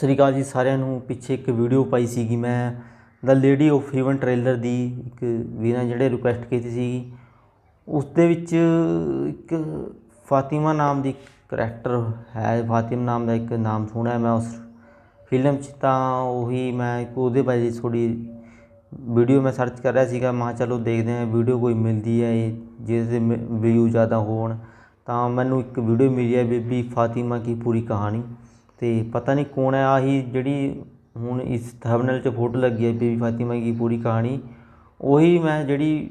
ਸ੍ਰੀ ਅਕਾਲ ਜੀ ਸਾਰਿਆਂ ਨੂੰ। ਪਿੱਛੇ ਇੱਕ ਵੀਡੀਓ ਪਾਈ ਸੀਗੀ ਮੈਂ ਦਾ ਲੇਡੀ ਆਫ ਹੀਵਨ ਟ੍ਰੇਲਰ ਦੀ, ਇੱਕ ਵੀਰਾਂ ਜਿਹੜੇ ਰਿਕੁਐਸਟ ਕੀਤੀ ਸੀਗੀ। ਉਸ ਦੇ ਵਿੱਚ ਇੱਕ ਫਾਤਿਮਾ ਨਾਮ ਦੀ ਕਰੈਕਟਰ ਹੈ, ਫਾਤਿਮਾ ਨਾਮ ਦਾ ਇੱਕ ਨਾਮ ਸੁਣਿਆ ਮੈਂ ਉਸ ਫਿਲਮ 'ਚ, ਤਾਂ ਉਹੀ ਮੈਂ ਇੱਕ ਉਹਦੇ ਬਾਰੇ ਥੋੜ੍ਹੀ ਵੀਡੀਓ ਮੈਂ ਸਰਚ ਕਰ ਰਿਹਾ ਸੀਗਾ। ਮੈਂ ਚਲੋ ਦੇਖਦੇ ਹਾਂ ਵੀਡੀਓ ਕੋਈ ਮਿਲਦੀ ਹੈ ਜਿਹਦੇ ਵਿਊ ਜ਼ਿਆਦਾ ਹੋਣ। ਤਾਂ ਮੈਨੂੰ ਇੱਕ ਵੀਡੀਓ ਮਿਲੀ ਹੈ ਬੀਬੀ ਫਾਤਿਮਾ ਕੀ ਪੂਰੀ ਕਹਾਣੀ, ਅਤੇ ਪਤਾ ਨਹੀਂ ਕੌਣ ਹੈ ਆਹੀ ਜਿਹੜੀ ਹੁਣ ਇਸ ਥੰਬਨੇਲ 'ਚ ਫੋਟੋ ਲੱਗੀ ਹੈ ਬੀਬੀ ਫਾਤਿਮਾ ਕੀ ਪੂਰੀ ਕਹਾਣੀ। ਉਹੀ ਮੈਂ ਜਿਹੜੀ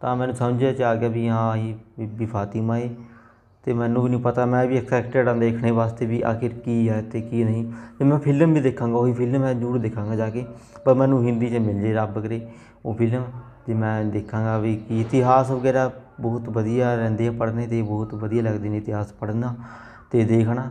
ਤਾਂ ਮੈਨੂੰ ਸਮਝ 'ਚ ਆ ਗਿਆ ਵੀ ਹਾਂ ਆਹੀ ਬੀਬੀ ਫਾਤਿਮਾ ਹੈ। ਅਤੇ ਮੈਨੂੰ ਵੀ ਨਹੀਂ ਪਤਾ, ਮੈਂ ਵੀ ਐਕਸਾਈਟਡ ਹਾਂ ਦੇਖਣੇ ਵਾਸਤੇ ਵੀ ਆਖਿਰ ਕੀ ਹੈ ਅਤੇ ਕੀ ਨਹੀਂ। ਅਤੇ ਮੈਂ ਫਿਲਮ ਵੀ ਦੇਖਾਂਗਾ, ਉਹੀ ਫਿਲਮ ਮੈਂ ਜ਼ਰੂਰ ਦੇਖਾਂਗਾ ਜਾ ਕੇ, ਪਰ ਮੈਨੂੰ ਹਿੰਦੀ 'ਚ ਮਿਲ ਜੇ ਰੱਬ ਕਰੇ ਉਹ ਫਿਲਮ, ਅਤੇ ਮੈਂ ਦੇਖਾਂਗਾ ਵੀ ਕੀ ਇਤਿਹਾਸ ਵਗੈਰਾ ਬਹੁਤ ਵਧੀਆ ਰਹਿੰਦੇ ਆ ਪੜ੍ਹਨੇ, ਅਤੇ ਬਹੁਤ ਵਧੀਆ ਲੱਗਦੇ ਨੇ ਇਤਿਹਾਸ ਪੜ੍ਹਨਾ ਅਤੇ ਦੇਖਣਾ।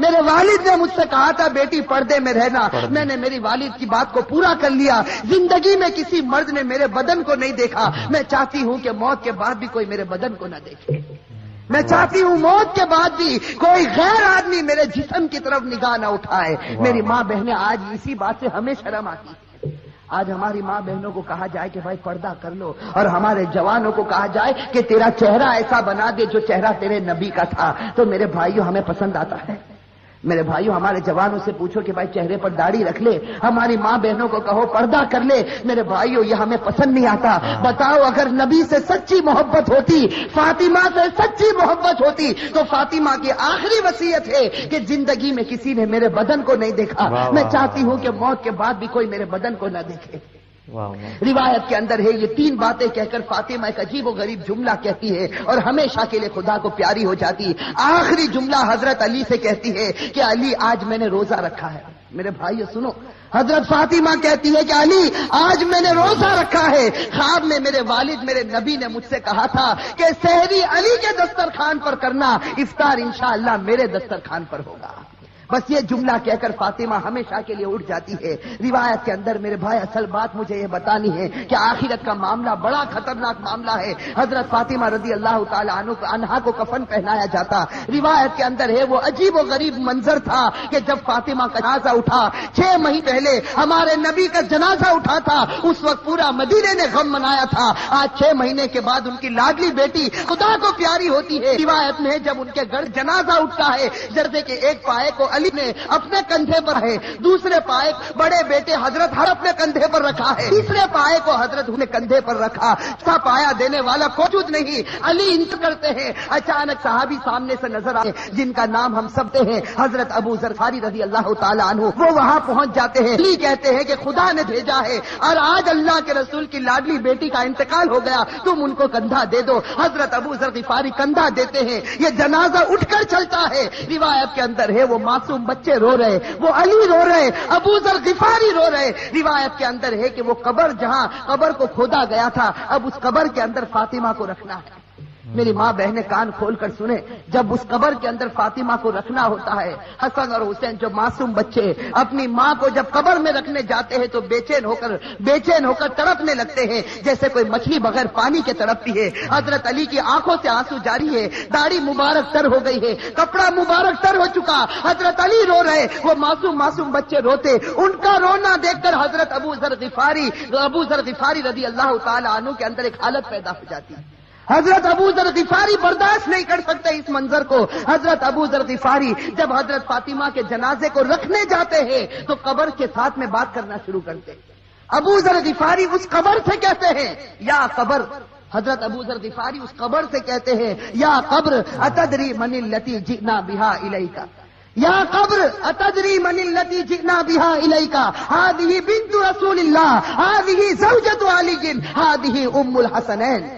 میرے والد نے مجھ سے کہا تھا بیٹی پردے میں رہنا، میں نے میری والد کی بات کو پورا کر لیا. زندگی میں کسی مرد نے میرے بدن کو نہیں دیکھا. میں چاہتی ہوں کہ موت کے بعد بھی کوئی میرے بدن کو نہ دیکھے. میں چاہتی ہوں موت کے بعد بھی کوئی غیر آدمی میرے جسم کی طرف نگاہ نہ اٹھائے. میری ماں بہنیں آج اسی بات سے ہمیں شرم آتی ہے. آج ہماری ماں بہنوں کو کہا جائے کہ بھائی پردہ کر لو، اور ہمارے جوانوں کو کہا جائے کہ تیرا چہرہ ایسا بنا دے جو چہرہ تیرے نبی کا تھا. تو میرے بھائیوں ہمیں پسند آتا ہے؟ میرے بھائیوں ہمارے جوانوں سے پوچھو کہ بھائی چہرے پر داڑھی رکھ لے. ہماری ماں بہنوں کو کہو پردہ کر لے. میرے بھائیوں یہ ہمیں پسند نہیں آتا. بتاؤ اگر نبی سے سچی محبت ہوتی، فاطمہ سے سچی محبت ہوتی، تو فاطمہ کی آخری وصیت ہے کہ زندگی میں کسی نے میرے بدن کو نہیں دیکھا. میں چاہتی ہوں کہ موت کے بعد بھی کوئی میرے بدن کو نہ دیکھے. روایت کے اندر ہے یہ 3 باتیں کہہ کر فاطمہ ایک عجیب و غریب جملہ کہتی ہے اور ہمیشہ کے لیے خدا کو پیاری ہو جاتی. آخری جملہ حضرت علی سے کہتی ہے کہ علی آج میں نے روزہ رکھا ہے. میرے بھائیو سنو، حضرت فاطمہ کہتی ہے کہ علی آج میں نے روزہ رکھا ہے. خواب میں میرے والد میرے نبی نے مجھ سے کہا تھا کہ سحری علی کے دسترخوان پر کرنا، افطار انشاءاللہ میرے دسترخوان پر ہوگا. بس یہ جملہ کہہ کر فاطمہ ہمیشہ کے لیے اٹھ جاتی ہے. روایت کے اندر میرے بھائی اصل بات مجھے یہ بتانی ہے کہ آخرت کا معاملہ بڑا خطرناک معاملہ ہے. حضرت فاطمہ رضی اللہ تعالی عنہا کو کفن پہنایا جاتا. روایت کے اندر ہے وہ عجیب و غریب منظر تھا کہ جب فاطمہ کا جنازہ اٹھا 6 مہینے پہلے ہمارے نبی کا جنازہ اٹھا تھا، اس وقت پورا مدینے نے غم منایا تھا. آج 6 مہینے کے بعد ان کی لاڈلی بیٹی خدا کو پیاری ہوتی ہے. روایت میں جب ان کے گھر جنازہ اٹھتا ہے، جردے کے ایک پائے کو علی نے اپنے کندھے پر ہے، دوسرے پائے بڑے بیٹے حضرت ہر اپنے کندھے پر رکھا ہے، تیسرے پائے کو حضرت نے کندھے پر رکھا. سا پایا دینے والا موجود نہیں. علی انتظار کرتے ہیں. اچانک صحابی سامنے سے نظر آئے جن کا نام ہم سب سے ہیں، حضرت ابو ذر غفاری رضی اللہ تعالی عنہ. وہ وہاں پہنچ جاتے ہیں. علی کہتے ہیں کہ خدا نے بھیجا ہے اور آج اللہ کے رسول کی لاڈلی بیٹی کا انتقال ہو گیا، تم ان کو کندھا دے دو. حضرت ابو ذر غفاری کندھا دیتے ہیں. یہ جنازہ اٹھ کر چلتا ہے. روایت کے اندر ہے وہ معصوم بچے رو رہے، وہ علی رو رہے، ابو ذر غفاری رو رہے. روایت کے اندر ہے کہ وہ قبر جہاں قبر کو کھودا گیا تھا، اب اس قبر کے اندر فاطمہ کو رکھنا ہے. میری ماں بہنیں کان کھول کر سنیں، جب اس قبر کے اندر فاطمہ کو رکھنا ہوتا ہے، حسن اور حسین جو معصوم بچے اپنی ماں کو جب قبر میں رکھنے جاتے ہیں تو بے چین ہو کر تڑپنے لگتے ہیں جیسے کوئی مچھلی بغیر پانی کے تڑپتی ہے. حضرت علی کی آنکھوں سے آنسو جاری ہے، داڑھی مبارک تر ہو گئی ہے، کپڑا مبارک تر ہو چکا. حضرت علی رو رہے، وہ معصوم بچے روتے. ان کا رونا دیکھ کر حضرت ابو ذر غفاری رضی اللہ تعالی عنہ کے اندر ایک حالت پیدا ہو جاتی ہے. حضرت ابو ذر غفاری برداشت نہیں کر سکتے اس منظر کو. حضرت ابو ذر غفاری جب حضرت فاطمہ کے جنازے کو رکھنے جاتے ہیں تو قبر کے ساتھ میں بات کرنا شروع کرتے. ابو ذر غفاری اس قبر سے کہتے ہیں یا قبر، حضرت ابو ذر غفاری اس قبر سے کہتے ہیں یا قبر اتدری من التی جئنا بہا الیک، یا قبر اتدری من التی جئنا بہا الیک، ہذہ بنت رسول اللہ، ہذہ زوجۃ علی، ہذہ ام الحسنین.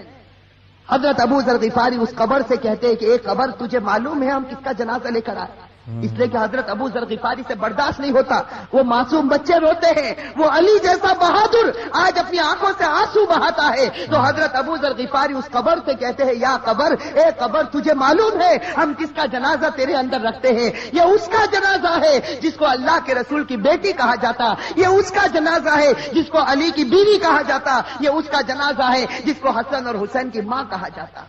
حضرت ابو ذر غفاری اس قبر سے کہتے ہیں کہ ایک قبر تجھے معلوم ہے ہم کس کا جنازہ لے کر آئے؟ اس لیے کہ حضرت ابو ذر غفاری سے برداشت نہیں ہوتا. وہ معصوم بچے روتے ہیں، وہ علی جیسا بہادر آج اپنی آنکھوں سے آنسو بہاتا ہے. تو حضرت ابو ذر غفاری اس قبر سے کہتے ہیں یا قبر، اے قبر تجھے معلوم ہے ہم کس کا جنازہ تیرے اندر رکھتے ہیں؟ یہ اس کا جنازہ ہے جس کو اللہ کے رسول کی بیٹی کہا جاتا، یہ اس کا جنازہ ہے جس کو علی کی بیوی کہا جاتا، یہ اس کا جنازہ ہے جس کو حسن اور حسین کی ماں کہا جاتا.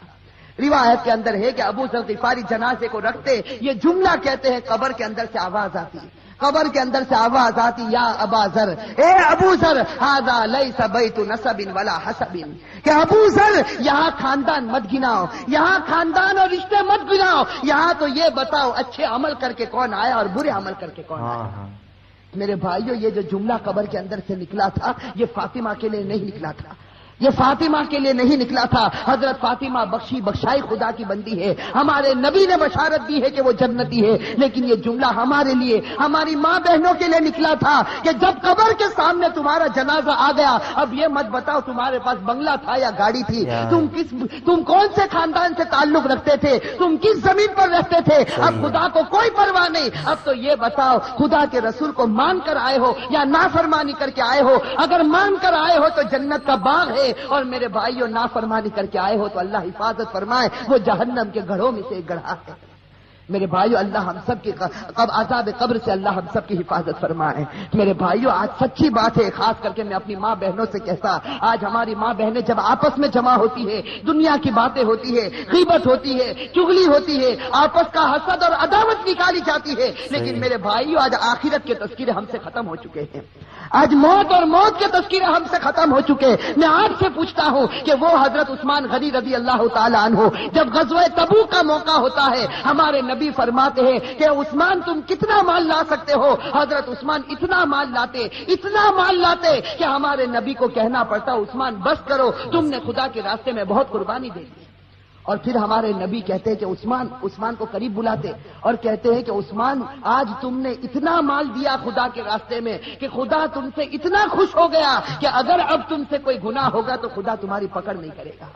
روایت کے اندر ہے کہ ابو ذر غفاری جنازے کو رکھتے، یہ جملہ کہتے ہیں، قبر کے اندر سے آواز آتی، قبر کے اندر سے آواز آتی یا ابا ذر، اے ابو ذر، ھذا لیس بیت نسب ولا حسب، کہ ابو ذر یہاں خاندان مت گناؤ، یہاں خاندان اور رشتے مت گناؤ، یہاں تو یہ بتاؤ اچھے عمل کر کے کون آیا اور برے عمل کر کے کون آیا. میرے بھائیوں یہ جو جملہ قبر کے اندر سے نکلا تھا یہ فاطمہ کے لیے نہیں نکلا تھا، یہ فاطمہ کے لیے نہیں نکلا تھا. حضرت فاطمہ بخشائی خدا کی بندی ہے، ہمارے نبی نے بشارت دی ہے کہ وہ جنتی ہے، لیکن یہ جملہ ہمارے لیے، ہماری ماں بہنوں کے لیے نکلا تھا کہ جب قبر کے سامنے تمہارا جنازہ آ گیا، اب یہ مت بتاؤ تمہارے پاس بنگلہ تھا یا گاڑی تھی، تم کون سے خاندان سے تعلق رکھتے تھے، تم کس زمین پر رہتے تھے، اب خدا کو کوئی پرواہ نہیں. اب تو یہ بتاؤ خدا کے رسول کو مان کر آئے ہو یا نافرمانی کر کے آئے ہو؟ اگر مان کر آئے ہو تو جنت کا باغ ہے، اور میرے بھائیوں نافرمانی کر کے آئے ہو تو اللہ حفاظت فرمائے وہ جہنم کے گڑھوں میں سے ایک گڑھا ہے. میرے بھائیو اللہ ہم سب کی عذاب قبر سے اللہ ہم سب کی حفاظت فرمائے. میرے بھائیو آج سچی بات ہے، خاص کر کے میں اپنی ماں بہنوں سے کہتا، آج ہماری ماں بہنیں جب آپس میں جمع ہوتی ہے، دنیا کی باتیں ہوتی ہے، غیبت ہوتی ہے، چغلی ہوتی ہے، آپس کا حسد اور عداوت نکالی جاتی ہے، لیکن میرے بھائیو آج آخرت کے تذکرے ہم سے ختم ہو چکے ہیں. آج موت اور موت کے تذکرے ہم سے ختم ہو چکے. میں آپ سے پوچھتا ہوں کہ وہ حضرت عثمان غنی رضی اللہ تعالی عنہ جب غزوہ تبوک کا موقع ہوتا ہے، ہمارے نبی فرماتے ہیں کہ عثمان تم کتنا مال لا سکتے ہو؟ حضرت عثمان اتنا مال لاتے کہ ہمارے نبی کو کہنا پڑتا عثمان بس کرو، تم نے خدا کے راستے میں بہت قربانی دے دی. اور پھر ہمارے نبی کہتے ہیں کہ عثمان کو قریب بلاتے اور کہتے ہیں کہ عثمان آج تم نے اتنا مال دیا خدا کے راستے میں کہ خدا تم سے اتنا خوش ہو گیا کہ اگر اب تم سے کوئی گناہ ہوگا تو خدا تمہاری پکڑ نہیں کرے گا.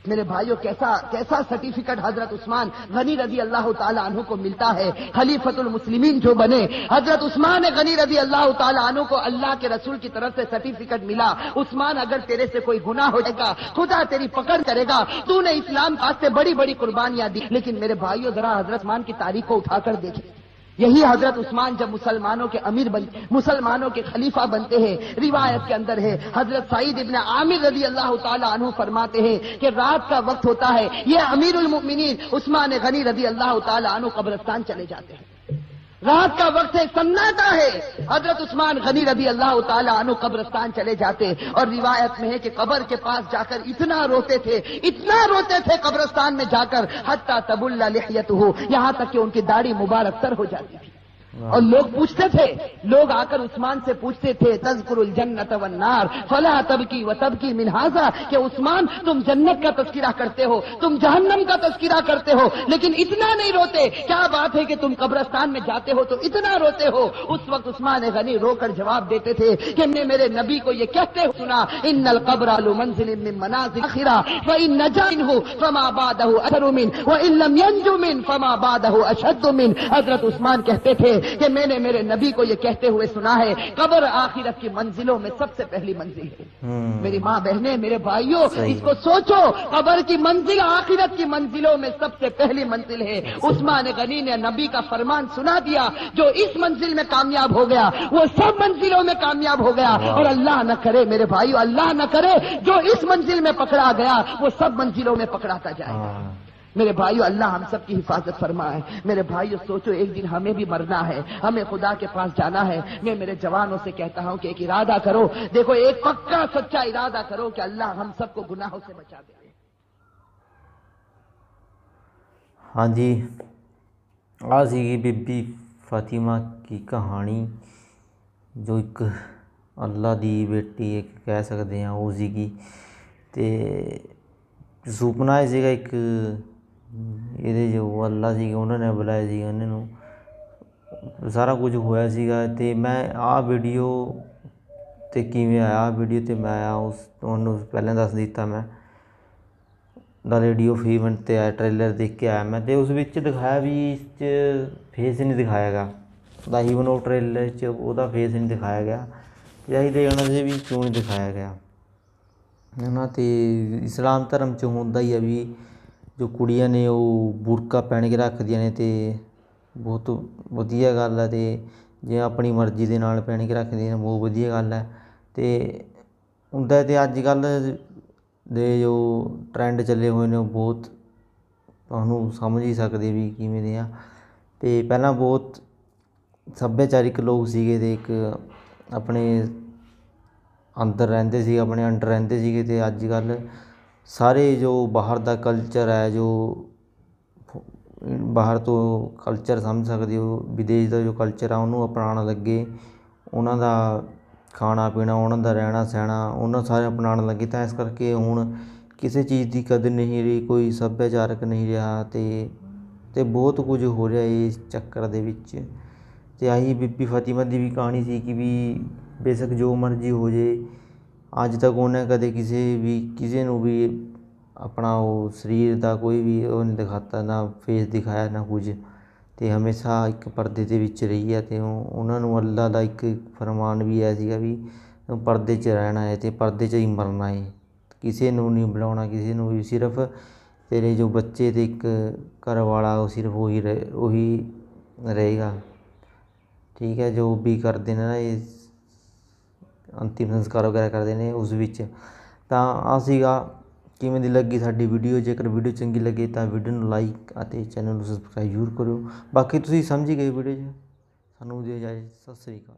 میرے بھائیوں کیسا سرٹیفکیٹ حضرت عثمان غنی رضی اللہ تعالی عنہ کو ملتا ہے. خلیفۃ المسلمین جو بنے حضرت عثمان غنی رضی اللہ تعالی عنہ کو اللہ کے رسول کی طرف سے سرٹیفکیٹ ملا، عثمان اگر تیرے سے کوئی گناہ ہو جائے گا خدا تیری پکڑ کرے گا، تو نے اسلام واسطے بڑی بڑی قربانیاں دی. لیکن میرے بھائیوں ذرا حضرت عثمان کی تاریخ کو اٹھا کر دیکھیں. یہی حضرت عثمان جب مسلمانوں کے امیر مسلمانوں کے خلیفہ بنتے ہیں، روایت کے اندر ہے حضرت سعید ابن عامر رضی اللہ تعالی عنہ فرماتے ہیں کہ رات کا وقت ہوتا ہے، یہ امیر المؤمنین عثمان غنی رضی اللہ تعالی عنہ قبرستان چلے جاتے ہیں. رات کا وقت ہے، سناٹا ہے، حضرت عثمان غنی رضی اللہ تعالی عنہ قبرستان چلے جاتے اور روایت میں ہے کہ قبر کے پاس جا کر اتنا روتے تھے قبرستان میں جا کر حتی تبل لحیتہ، یہاں تک کہ ان کی داڑھی مبارک تر ہو جاتی تھی. اور لوگ پوچھتے تھے، لوگ آ کر عثمان سے پوچھتے تھے تذکر الجنت والنار فلا تبکی وتبکی من ھذا، کہ عثمان تم جنت کا تذکرہ کرتے ہو، تم جہنم کا تذکرہ کرتے ہو، لیکن اتنا نہیں روتے. کیا بات ہے کہ تم قبرستان میں جاتے ہو تو اتنا روتے ہو؟ اس وقت عثمان غنی رو کر جواب دیتے تھے کہ میں میرے نبی کو یہ کہتے سنا، ان القبر لمنزل من منازل الاخرہ فان نجا منه فما بعده اثر منه وان لم ينجو منه فما بعده اشد منه. حضرت عثمان کہتے تھے کہ میں نے میرے نبی کو یہ کہتے ہوئے سنا ہے قبر آخرت کی منزلوں میں سب سے پہلی منزل ہے. میری ماں بہنیں، میرے بھائیوں، اس کو سوچو، قبر کی منزل آخرت کی منزلوں میں سب سے پہلی منزل ہے. عثمان غنی نے نبی کا فرمان سنا دیا، جو اس منزل میں کامیاب ہو گیا وہ سب منزلوں میں کامیاب ہو گیا. اور اللہ نہ کرے میرے بھائیوں، اللہ نہ کرے جو اس منزل میں پکڑا گیا وہ سب منزلوں میں پکڑاتا جائے گا. میرے بھائیو اللہ ہم سب کی حفاظت فرمائے. میرے بھائیو سوچو، ایک دن ہمیں بھی مرنا ہے، ہمیں خدا کے پاس جانا ہے. میں میرے جوانوں سے کہتا ہوں کہ ایک ارادہ کرو، دیکھو ایک پکا سچا ارادہ کرو کہ اللہ ہم سب کو گناہوں سے بچا دے. ہاں جی، آ سی بی بی فاطمہ کی کہانی، جو ایک اللہ دی بیٹی ایک کہہ سکتے ہیں وہ ਸੀਗੀ ਤੇ ਸੁਪਨਾ ਇਹ ਸੀਗਾ ਇੱਕ ਇਹਦੇ ਜੋ ਅੱਲਾ ਸੀਗਾ ਉਹਨਾਂ ਨੇ ਬੁਲਾਇਆ ਸੀਗਾ ਇਹਨਾਂ ਨੂੰ, ਸਾਰਾ ਕੁਝ ਹੋਇਆ ਸੀਗਾ. ਅਤੇ ਮੈਂ ਆਹ ਵੀਡੀਓ 'ਤੇ ਕਿਵੇਂ ਆਇਆ ਵੀਡੀਓ 'ਤੇ ਮੈਂ ਆਇਆ ਉਸ ਤੁਹਾਨੂੰ ਪਹਿਲਾਂ ਦੱਸ ਦਿੱਤਾ. ਮੈਂ ਦਾ ਰੇਡੀਓ ਫੀਵਨ 'ਤੇ ਆਇਆ, ਟ੍ਰੇਲਰ ਦੇਖ ਕੇ ਆਇਆ ਮੈਂ, ਅਤੇ ਉਸ ਵਿੱਚ ਦਿਖਾਇਆ ਵੀ ਇਸ 'ਚ ਫੇਸ ਨਹੀਂ ਦਿਖਾਇਆ ਗਾ, ਦਾ ਈਵਨ ਉਹ ਟ੍ਰੇਲਰ 'ਚ ਉਹਦਾ ਫੇਸ ਨਹੀਂ ਦਿਖਾਇਆ ਗਿਆ. ਅਤੇ ਅਸੀਂ ਦੇਖਣਾ ਸੀ ਵੀ ਕਿਉਂ ਨਹੀਂ ਦਿਖਾਇਆ ਗਿਆ ਹੈ ਨਾ. ਅਤੇ ਇਸਲਾਮ ਧਰਮ 'ਚ ਹੁੰਦਾ ਹੀ ਆ ਵੀ ਜੋ ਕੁੜੀਆਂ ਨੇ ਉਹ ਬੁਰਕਾ ਪਹਿਨ ਕੇ ਰੱਖਦੀਆਂ ਨੇ, ਅਤੇ ਬਹੁਤ ਵਧੀਆ ਗੱਲ ਹੈ. ਅਤੇ ਜੇ ਆਪਣੀ ਮਰਜ਼ੀ ਦੇ ਨਾਲ ਪਹਿਨ ਕੇ ਰੱਖਦੀਆਂ ਨੇ ਬਹੁਤ ਵਧੀਆ ਗੱਲ ਹੈ. ਅਤੇ ਹੁੰਦਾ ਅਤੇ ਅੱਜ ਕੱਲ੍ਹ ਦੇ ਜੋ ਟਰੈਂਡ ਚੱਲੇ ਹੋਏ ਨੇ ਉਹ ਬਹੁਤ ਤੁਹਾਨੂੰ ਸਮਝ ਹੀ ਸਕਦੇ ਵੀ ਕਿਵੇਂ ਦੇ ਆ. ਅਤੇ ਪਹਿਲਾਂ ਬਹੁਤ ਸੱਭਿਆਚਾਰਿਕ ਲੋਕ ਸੀਗੇ ਅਤੇ ਇੱਕ ਆਪਣੇ ਅੰਦਰ ਰਹਿੰਦੇ ਸੀ, ਆਪਣੇ ਅੰਡਰ ਰਹਿੰਦੇ ਸੀਗੇ. ਅਤੇ ਅੱਜ ਕੱਲ੍ਹ ਸਾਰੇ ਜੋ ਬਾਹਰ ਦਾ ਕਲਚਰ ਹੈ, ਜੋ ਬਾਹਰ ਤੋਂ ਕਲਚਰ ਸਮਝ ਸਕਦੇ ਹੋ, ਵਿਦੇਸ਼ ਦਾ ਜੋ ਕਲਚਰ ਆ ਉਹਨੂੰ ਅਪਣਾਉਣ ਲੱਗੇ. ਉਹਨਾਂ ਦਾ ਖਾਣਾ ਪੀਣਾ, ਉਹਨਾਂ ਦਾ ਰਹਿਣਾ ਸਹਿਣਾ, ਉਹਨਾਂ ਸਾਰੇ ਅਪਣਾਉਣ ਲੱਗੇ. ਤਾਂ ਇਸ ਕਰਕੇ ਹੁਣ ਕਿਸੇ ਚੀਜ਼ ਦੀ ਕਦਰ ਨਹੀਂ ਰਹੀ, ਕੋਈ ਸੱਭਿਆਚਾਰਕ ਨਹੀਂ ਰਿਹਾ, ਅਤੇ ਬਹੁਤ ਕੁਝ ਹੋ ਰਿਹਾ ਇਸ ਚੱਕਰ ਦੇ ਵਿੱਚ. ਅਤੇ ਆਹੀ ਬੀਬੀ ਫਾਤਿਮਾ ਦੀ ਵੀ ਕਹਾਣੀ ਸੀ ਕਿ ਵੀ ਬੇਸ਼ੱਕ ਜੋ ਮਰਜ਼ੀ ਹੋ ਜੇ, ਅੱਜ ਤੱਕ ਉਹਨੇ ਕਦੇ ਕਿਸੇ ਨੂੰ ਵੀ ਆਪਣਾ ਉਹ ਸਰੀਰ ਦਾ ਕੋਈ ਵੀ ਉਹ ਨਹੀਂ ਦਿਖਾਤਾ, ਨਾ ਫੇਸ ਦਿਖਾਇਆ ਨਾ ਕੁਝ. ਅਤੇ ਹਮੇਸ਼ਾ ਇੱਕ ਪਰਦੇ ਦੇ ਵਿੱਚ ਰਹੀ ਹੈ. ਅਤੇ ਉਹਨਾਂ ਨੂੰ ਅੱਲਾ ਦਾ ਇੱਕ ਫਰਮਾਨ ਵੀ ਆਇਆ ਸੀਗਾ ਵੀ ਪਰਦੇ 'ਚ ਰਹਿਣਾ ਹੈ ਅਤੇ ਪਰਦੇ 'ਚ ਹੀ ਮਰਨਾ ਹੈ, ਕਿਸੇ ਨੂੰ ਨਹੀਂ ਬੁਲਾਉਣਾ, ਕਿਸੇ ਨੂੰ ਵੀ ਸਿਰਫ ਤੇਰੇ ਜੋ ਬੱਚੇ ਤੇ ਇੱਕ ਘਰ ਵਾਲਾ ਉਹ ਸਿਰਫ ਉਹੀ ਰਹੇਗਾ। ਠੀਕ ਹੈ, ਜੋ ਵੀ ਕਰਦੇ ਨੇ ਨਾ ਇਹ ਅੰਤਿਮ ਸੰਸਕਾਰ ਵਗੈਰਾ ਕਰਦੇ ਨੇ ਉਸ ਵਿੱਚ। ਤਾਂ ਆ ਸੀਗਾ ਕਿਵੇਂ ਦੀ ਲੱਗੀ ਸਾਡੀ ਵੀਡੀਓ। ਜੇਕਰ ਵੀਡੀਓ ਚੰਗੀ ਲੱਗੇ ਤਾਂ ਵੀਡੀਓ ਨੂੰ ਲਾਈਕ ਅਤੇ ਚੈਨਲ ਨੂੰ ਸਬਸਕ੍ਰਾਈਬ ਜ਼ਰੂਰ ਕਰਿਓ। ਬਾਕੀ ਤੁਸੀਂ ਸਮਝ ਹੀ ਗਏ ਵੀਡੀਓ 'ਚ। ਸਾਨੂੰ ਦਿਓ ਇਜਾਜ਼ਤ। ਸਤਿ ਸ੍ਰੀ ਅਕਾਲ।